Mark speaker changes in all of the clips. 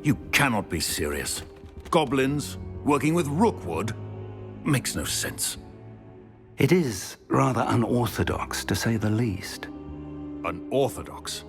Speaker 1: You cannot be serious. Goblins working with Rookwood? Makes no sense.
Speaker 2: It is rather unorthodox, to say the least.
Speaker 1: Unorthodox?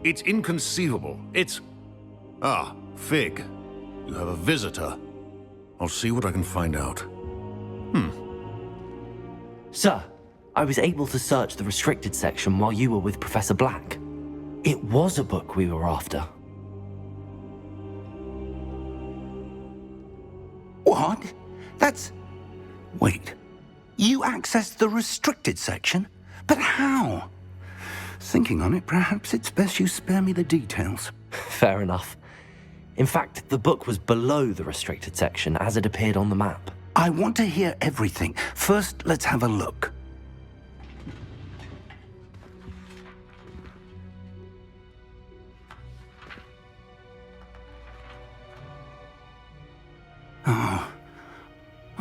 Speaker 1: It's inconceivable. It's... Ah, Fig. You have a visitor. I'll see what I can find out.
Speaker 3: Sir, I was able to search the restricted section while you were with Professor Black. It was a book we were after.
Speaker 2: What? That's... Wait. You accessed the restricted section? But how? Thinking on it, perhaps it's best you spare me the details.
Speaker 3: Fair enough. In fact, the book was below the restricted section as it appeared on the map.
Speaker 2: I want to hear everything. First, let's have a look.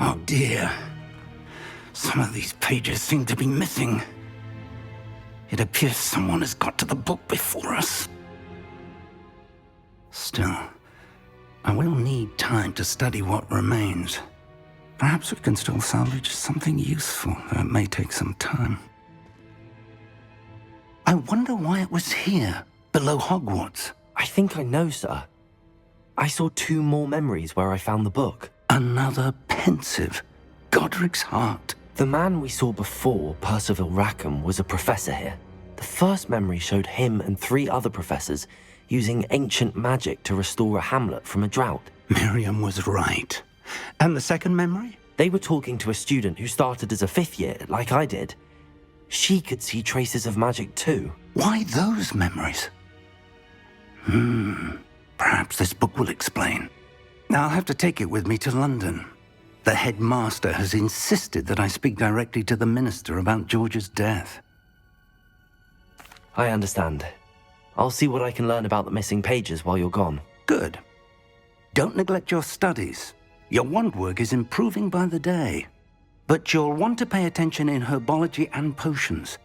Speaker 2: Oh dear. Some of these pages seem to be missing. It appears someone has got to the book before us. Still, I will need time to study what remains. Perhaps we can still salvage something useful, though it may take some time. I wonder why it was here, below Hogwarts.
Speaker 3: I think I know, sir. I saw 2 more memories where I found the book.
Speaker 2: Another pensive. Godric's heart.
Speaker 3: The man we saw before, Percival Rackham, was a professor here. The first memory showed him and 3 other professors using ancient magic to restore a hamlet from a drought.
Speaker 2: Miriam was right. And the second memory?
Speaker 3: They were talking to a student who started as a 5th year, like I did. She could see traces of magic too.
Speaker 2: Why those memories? Perhaps this book will explain. I'll have to take it with me to London. The headmaster has insisted that I speak directly to the minister about George's death.
Speaker 3: I understand. I'll see what I can learn about the missing pages while you're gone.
Speaker 2: Good. Don't neglect your studies. Your wand work is improving by the day. But you'll want to pay attention in herbology and potions.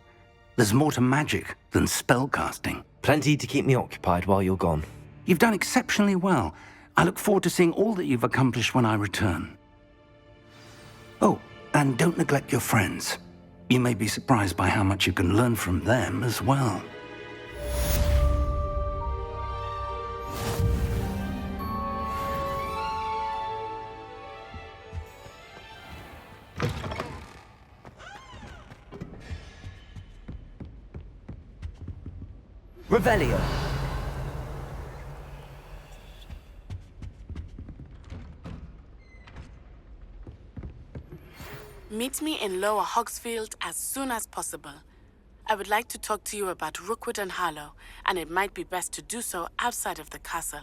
Speaker 2: There's more to magic than spellcasting.
Speaker 3: Plenty to keep me occupied while you're gone.
Speaker 2: You've done exceptionally well. I look forward to seeing all that you've accomplished when I return. Oh, and don't neglect your friends. You may be surprised by how much you can learn from them as well.
Speaker 3: Revelio.
Speaker 4: Meet me in Lower Hogsfield as soon as possible. I would like to talk to you about Rookwood and Harlow, and it might be best to do so outside of the castle.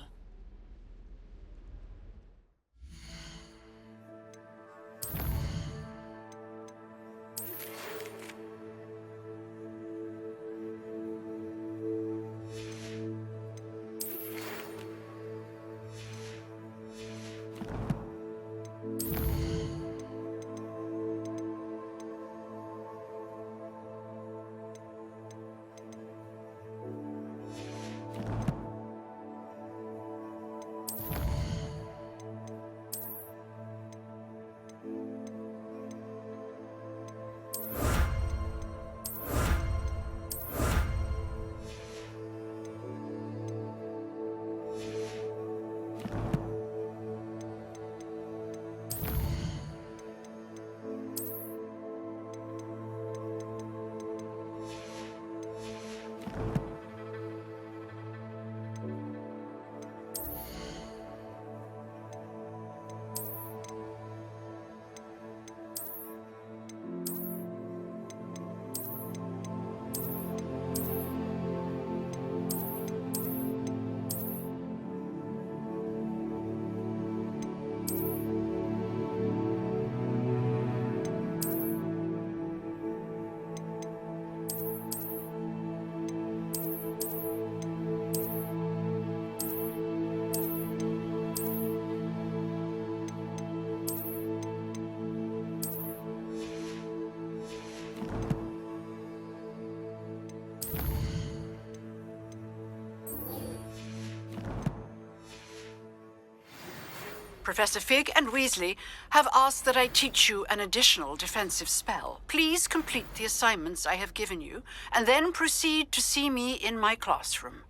Speaker 5: Professor Fig and Weasley have asked that I teach you an additional defensive spell. Please complete the assignments I have given you, and then proceed to see me in my classroom.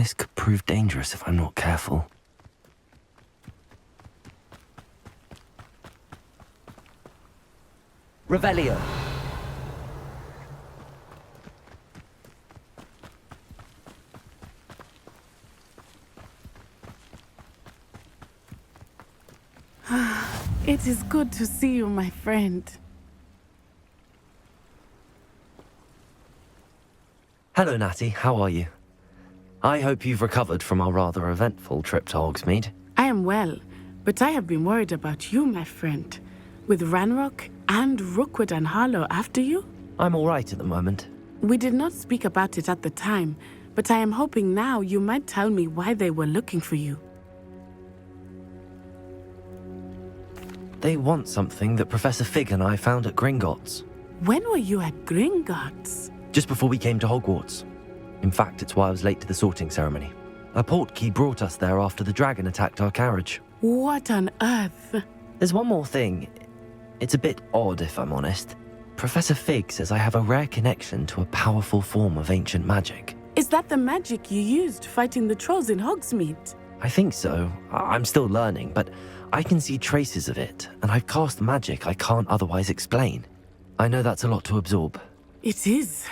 Speaker 3: This could prove dangerous if I'm not careful. Revelio.
Speaker 4: It is good to see you, my friend.
Speaker 3: Hello, Natty. How are you? I hope you've recovered from our rather eventful trip to Hogsmeade.
Speaker 4: I am well, but I have been worried about you, my friend. With Ranrock and Rookwood and Harlow after you?
Speaker 3: I'm all right at the moment.
Speaker 4: We did not speak about it at the time, but I am hoping now you might tell me why they were looking for you.
Speaker 3: They want something that Professor Fig and I found at Gringotts.
Speaker 4: When were you at Gringotts?
Speaker 3: Just before we came to Hogwarts. In fact, it's why I was late to the sorting ceremony. A portkey brought us there after the dragon attacked our carriage.
Speaker 4: What on earth?
Speaker 3: There's one more thing. It's a bit odd, if I'm honest. Professor Fig says I have a rare connection to a powerful form of ancient magic.
Speaker 4: Is that the magic you used fighting the trolls in Hogsmeade?
Speaker 3: I think so. I'm still learning, but I can see traces of it, and I've cast magic I can't otherwise explain. I know that's a lot to absorb.
Speaker 4: It is.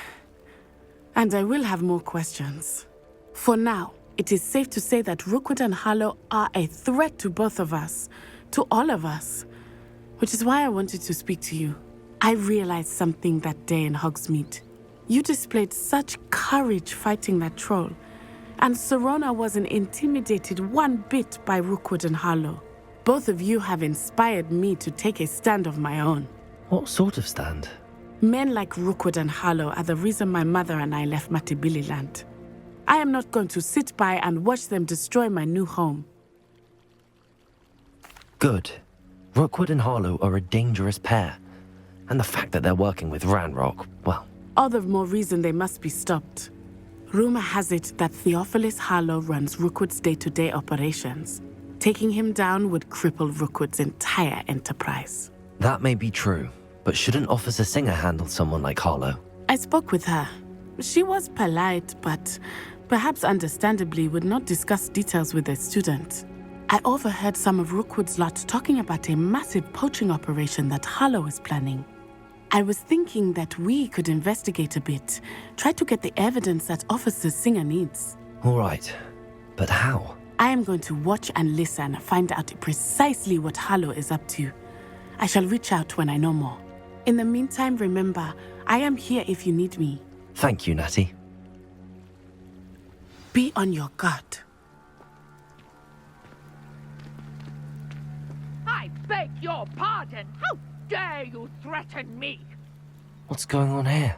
Speaker 4: And I will have more questions. For now, it is safe to say that Rookwood and Harlow are a threat to both of us, to all of us, which is why I wanted to speak to you. I realized something that day in Hogsmeade. You displayed such courage fighting that troll, and Serona wasn't intimidated one bit by Rookwood and Harlow. Both of you have inspired me to take a stand of my own.
Speaker 3: What sort of stand?
Speaker 4: Men like Rookwood and Harlow are the reason my mother and I left Matabeleland. I am not going to sit by and watch them destroy my new home.
Speaker 3: Good. Rookwood and Harlow are a dangerous pair. And the fact that they're working with Ranrock, well...
Speaker 4: All the more reason they must be stopped. Rumor has it that Theophilus Harlow runs Rookwood's day-to-day operations. Taking him down would cripple Rookwood's entire enterprise.
Speaker 3: That may be true, but shouldn't Officer Singer handle someone like Harlow?
Speaker 4: I spoke with her. She was polite, but perhaps understandably would not discuss details with a student. I overheard some of Rookwood's lot talking about a massive poaching operation that Harlow is planning. I was thinking that we could investigate a bit, try to get the evidence that Officer Singer needs.
Speaker 3: All right, but how?
Speaker 4: I am going to watch and listen, find out precisely what Harlow is up to. I shall reach out when I know more. In the meantime, remember, I am here if you need me.
Speaker 3: Thank you, Natty.
Speaker 4: Be on your guard.
Speaker 6: I beg your pardon. How dare you threaten me?
Speaker 3: What's going on here?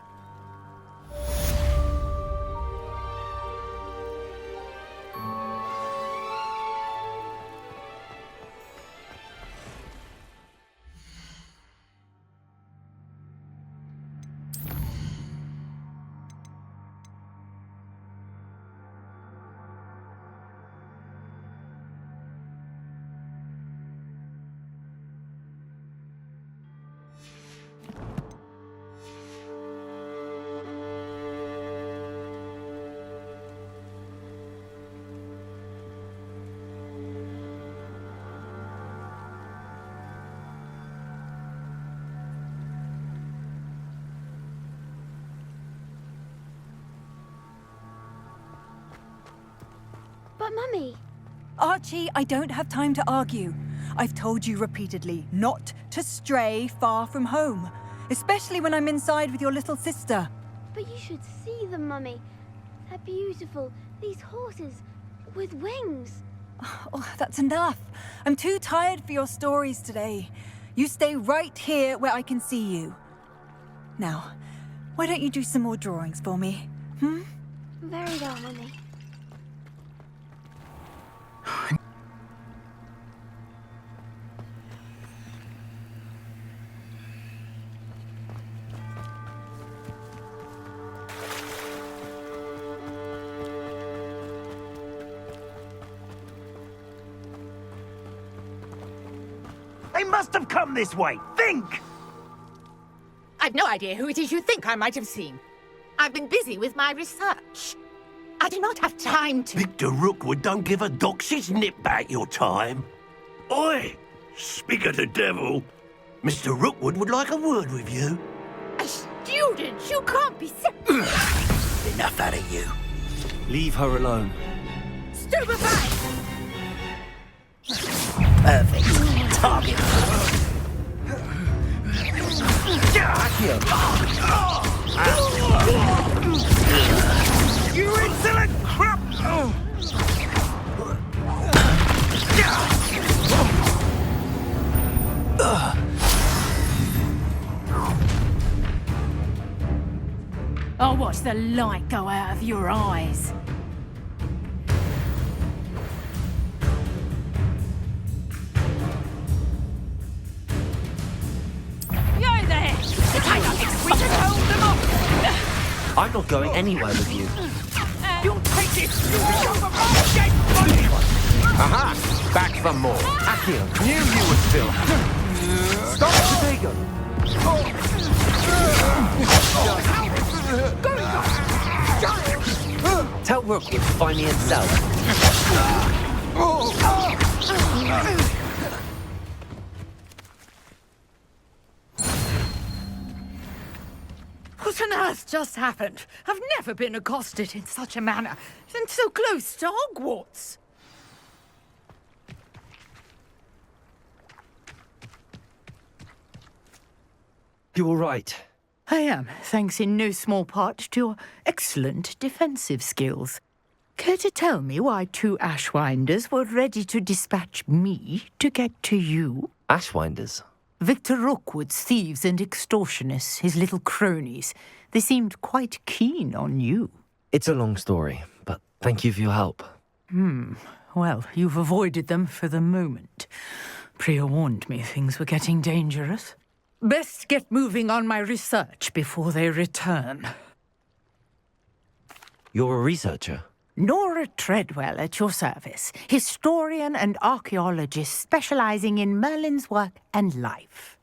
Speaker 7: But Mummy...
Speaker 8: Archie, I don't have time to argue. I've told you repeatedly not to stray far from home, especially when I'm inside with your little sister.
Speaker 7: But you should see them, Mummy. They're beautiful. These horses with wings.
Speaker 8: Oh, that's enough. I'm too tired for your stories today. You stay right here where I can see you. Now, why don't you do some more drawings for me?
Speaker 7: Very well, Mummy.
Speaker 9: They must have come this way. Think!
Speaker 6: I've no idea who it is you think I might have seen. I've been busy with my research. I do not have time to...
Speaker 9: Victor Rookwood don't give a doxy's nip back your time. Oi! Speak of the devil. Mr. Rookwood would like a word with you.
Speaker 6: A student? You can't be...
Speaker 9: Enough out of you.
Speaker 3: Leave her alone.
Speaker 6: Stupefy!
Speaker 9: Perfect. Target. You insolent crap!
Speaker 6: I'll watch the light go out of your eyes. Yo there! Take up this switch and hold them off!
Speaker 3: I'm not going anywhere with you.
Speaker 6: You'll take this! You'll be over my dead body!
Speaker 10: Aha! Back for more.
Speaker 3: Accio,
Speaker 10: Knew you would still. Stop it!
Speaker 3: tell Rookwood to find me in cell.
Speaker 6: What on earth just happened? I've never been accosted in such a manner, and so close to Hogwarts.
Speaker 3: You all right?
Speaker 6: I am, thanks in no small part to your excellent defensive skills. Care to tell me why two Ashwinders were ready to dispatch me to get to you?
Speaker 3: Ashwinders?
Speaker 6: Victor Rookwood's thieves and extortionists, his little cronies. They seemed quite keen on you.
Speaker 3: It's a long story, but thank you for your help.
Speaker 6: Well, you've avoided them for the moment. Priya warned me things were getting dangerous. Best get moving on my research before they return.
Speaker 3: You're a researcher?
Speaker 6: Nora Treadwell at your service, historian and archaeologist specializing in Merlin's work and life.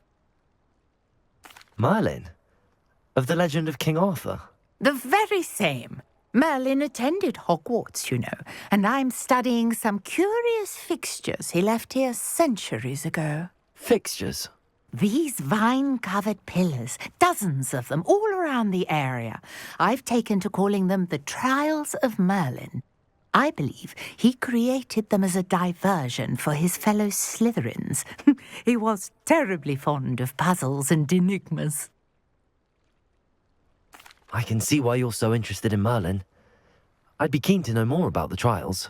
Speaker 3: Merlin? Of the legend of King Arthur?
Speaker 6: The very same. Merlin attended Hogwarts, you know, and I'm studying some curious fixtures he left here centuries ago.
Speaker 3: Fixtures?
Speaker 6: These vine-covered pillars, dozens of them, all around the area. I've taken to calling them the Trials of Merlin. I believe he created them as a diversion for his fellow Slytherins. He was terribly fond of puzzles and enigmas.
Speaker 3: I can see why you're so interested in Merlin. I'd be keen to know more about the trials.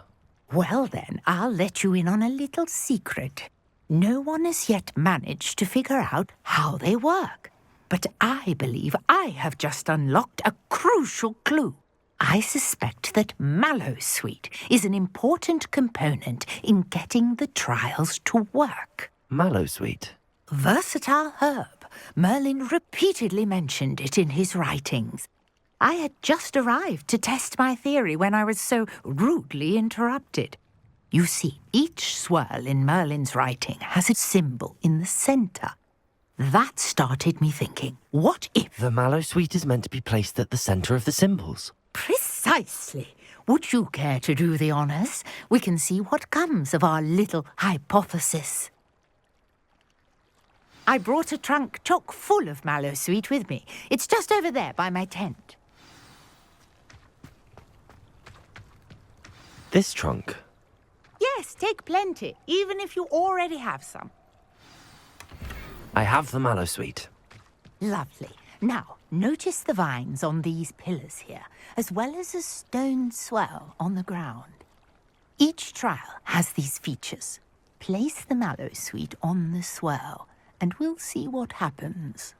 Speaker 6: Well then, I'll let you in on a little secret. No one has yet managed to figure out how they work. But I believe I have just unlocked a crucial clue. I suspect that Mallowsweet is an important component in getting the trials to work.
Speaker 3: Mallowsweet?
Speaker 6: Versatile herb. Merlin repeatedly mentioned it in his writings. I had just arrived to test my theory when I was so rudely interrupted. You see, each swirl in Merlin's writing has a symbol in the centre. That started me thinking, what if...
Speaker 3: The Mallowsweet is meant to be placed at the centre of the symbols.
Speaker 6: Precisely. Would you care to do the honours? We can see what comes of our little hypothesis. I brought a trunk chock full of Mallowsweet with me. It's just over there by my tent.
Speaker 3: This trunk?
Speaker 6: Yes, take plenty, even if you already have some.
Speaker 3: I have the Mallowsweet.
Speaker 6: Lovely. Now, notice the vines on these pillars here, as well as a stone swell on the ground. Each trial has these features. Place the Mallowsweet on the swell, and we'll see what happens.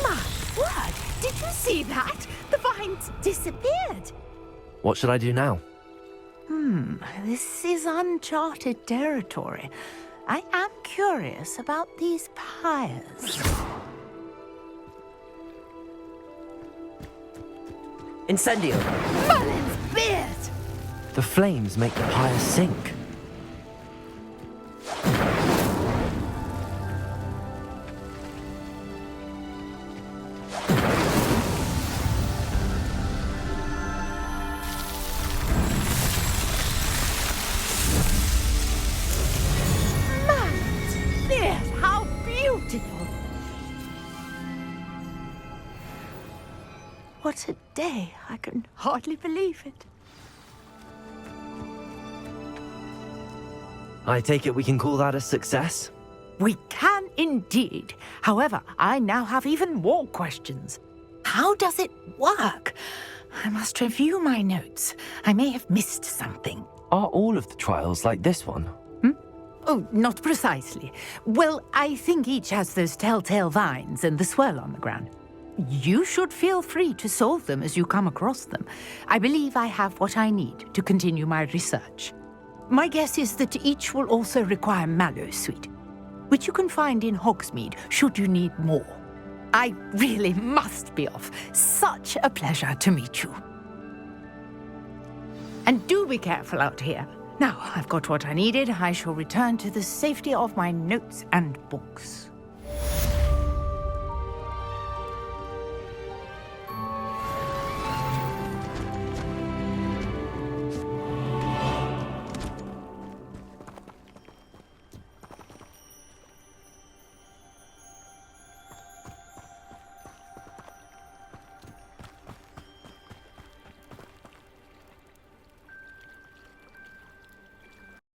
Speaker 6: My word! Did you see that? The vines disappeared.
Speaker 3: What should I do now?
Speaker 6: This is uncharted territory. I am curious about these pyres.
Speaker 3: Incendio!
Speaker 6: Merlin's beard!
Speaker 3: The flames make the pyre sink.
Speaker 6: day. I can hardly believe it.
Speaker 3: I take it we can call that a success?
Speaker 6: We can indeed. However, I now have even more questions. How does it work? I must review my notes. I may have missed something.
Speaker 3: Are all of the trials like this one?
Speaker 6: Oh, not precisely. Well, I think each has those telltale vines and the swirl on the ground. You should feel free to solve them as you come across them. I believe I have what I need to continue my research. My guess is that each will also require mallowsweet, which you can find in Hogsmeade should you need more. I really must be off. Such a pleasure to meet you. And do be careful out here. Now, I've got what I needed. I shall return to the safety of my notes and books.